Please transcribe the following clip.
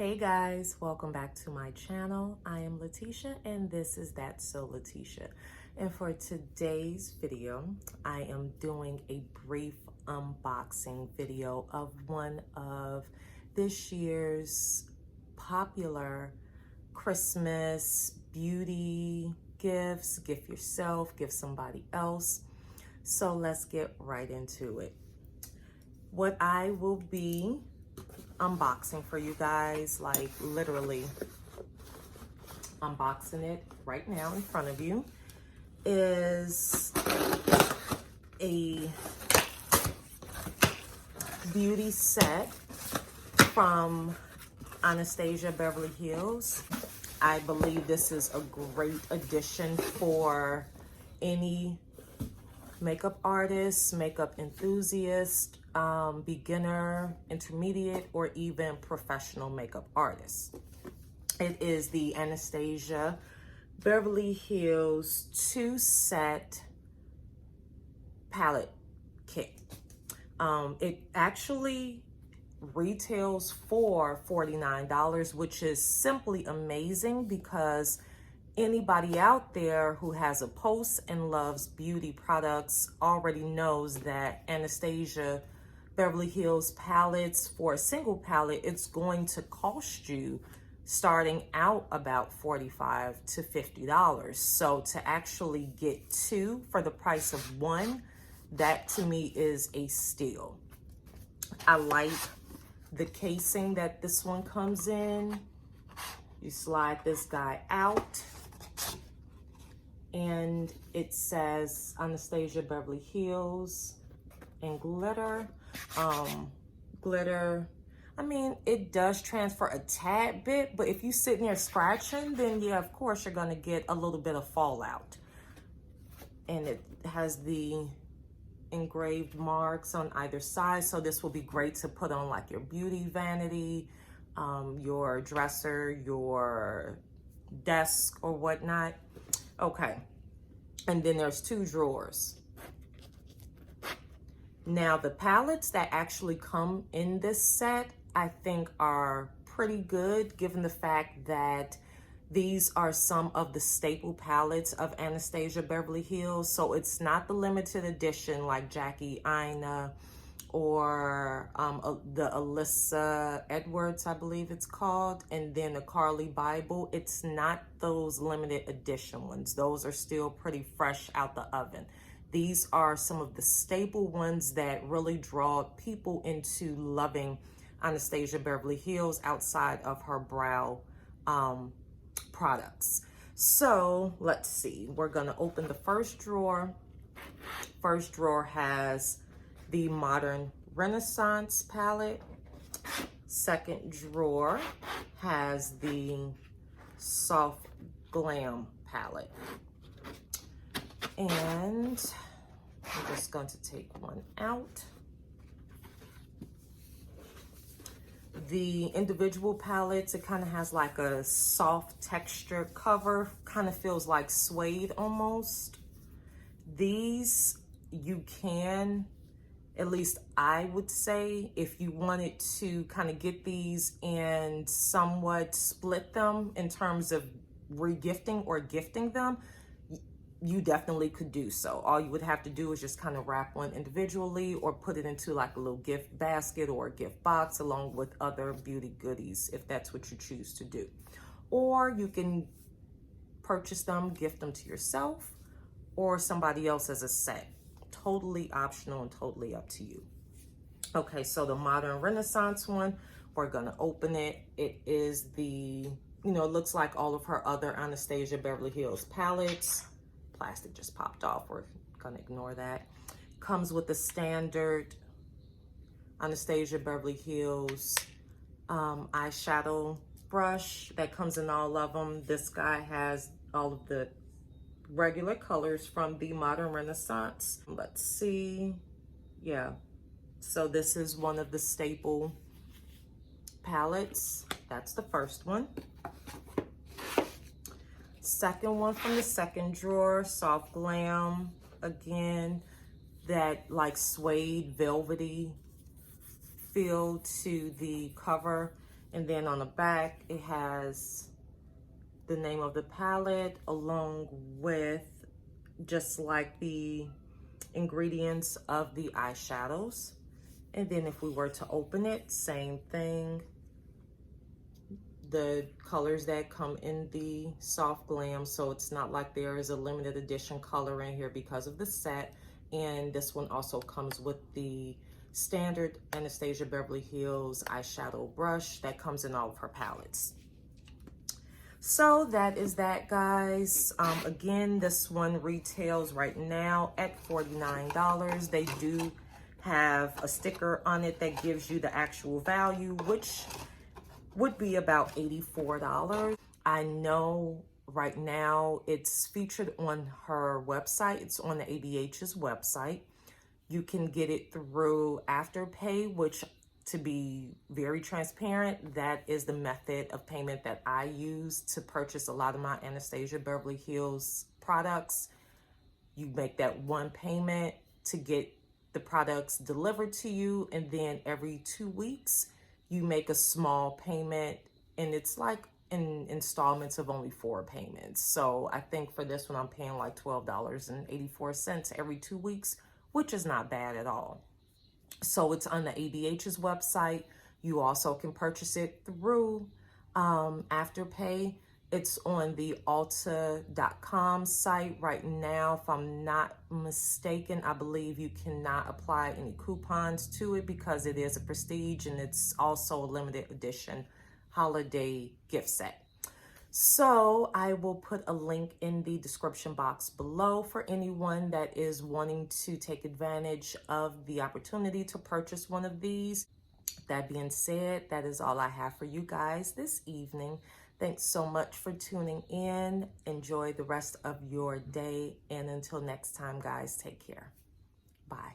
Hey guys, welcome back to my channel. I am Letitia and this is That's So Letitia. And for today's video, I am doing a brief unboxing video of one of this year's popular Christmas beauty gifts. Gift yourself, give somebody else. So let's get right into it. What I will be unboxing for you guys, like literally unboxing it right now in front of you, is a beauty set from Anastasia Beverly Hills. I believe this is a great addition for any makeup artist, makeup enthusiast, beginner, intermediate, or even professional makeup artist. It is the Anastasia Beverly Hills 2-set palette kit. It actually retails for $49, which is simply amazing because anybody out there who has a pulse and loves beauty products already knows that Anastasia Beverly Hills palettes, for a single palette, it's going to cost you starting out about $45 to $50. So to actually get two for the price of one, that to me is a steal. I like the casing that this one comes in. You slide this guy out and it says Anastasia Beverly Hills in glitter. Glitter, I mean, it does transfer a tad bit, but if you sit there scratching, then yeah, of course you're gonna get a little bit of fallout. And it has the engraved marks on either side, so this will be great to put on like your beauty vanity, your dresser, your desk, or whatnot. Okay, and then there's two drawers. Now the palettes that actually come in this set, I think are pretty good, given the fact that these are some of the staple palettes of Anastasia Beverly Hills. So it's not the limited edition like Jackie Aina or the Alyssa Edwards, I believe it's called, and then the Carly Bible. It's not those limited edition ones. Those are still pretty fresh out the oven. These are some of the staple ones that really draw people into loving Anastasia Beverly Hills outside of her brow products. So let's see, we're gonna open the first drawer. First drawer has the Modern Renaissance palette. Second drawer has the Soft Glam palette. And I'm just going to take one out. The individual palettes, it kind of has like a soft texture cover, kind of feels like suede almost. These you can, at least I would say, if you wanted to kind of get these and somewhat split them in terms of regifting or gifting them, you definitely could do so. All you would have to do is just kind of wrap one individually or put it into like a little gift basket or a gift box along with other beauty goodies, if that's what you choose to do. Or you can purchase them, gift them to yourself or somebody else as a set. Totally optional and totally up to you. Okay, so the Modern Renaissance one, we're gonna open it. It is the, it looks like all of her other Anastasia Beverly Hills palettes. Plastic just popped off, we're gonna ignore that. Comes with the standard Anastasia Beverly Hills eyeshadow brush that comes in all of them. This guy has all of the regular colors from the Modern Renaissance. Let's see, yeah. So this is one of the staple palettes. That's the first one. Second one from the second drawer, Soft Glam. Again, that like suede velvety feel to the cover. And then on the back, it has the name of the palette along with just like the ingredients of the eyeshadows. And then if we were to open it, same thing. The colors that come in the soft glam, so it's not like there is a limited edition color in here because of the set. And this one also comes with the standard Anastasia Beverly Hills eyeshadow brush that comes in all of her palettes. So that is that, guys. Again, this one retails right now at $49. They do have a sticker on it that gives you the actual value, which would be about $84. I know right now it's featured on her website. It's on the ABH's website. You can get it through Afterpay, which, to be very transparent, that is the method of payment that I use to purchase a lot of my Anastasia Beverly Hills products. You make that one payment to get the products delivered to you, and then every 2 weeks you make a small payment, and it's like in installments of only 4 payments. So I think for this one I'm paying like $12.84 every 2 weeks, which is not bad at all. So it's on the ABH's website. You also can purchase it through Afterpay. It's on the Ulta.com site right now. If I'm not mistaken, I believe you cannot apply any coupons to it because it is a prestige and it's also a limited edition holiday gift set. So I will put a link in the description box below for anyone that is wanting to take advantage of the opportunity to purchase one of these. That being said, that is all I have for you guys this evening. Thanks so much for tuning in. Enjoy the rest of your day. And until next time, guys, take care. Bye.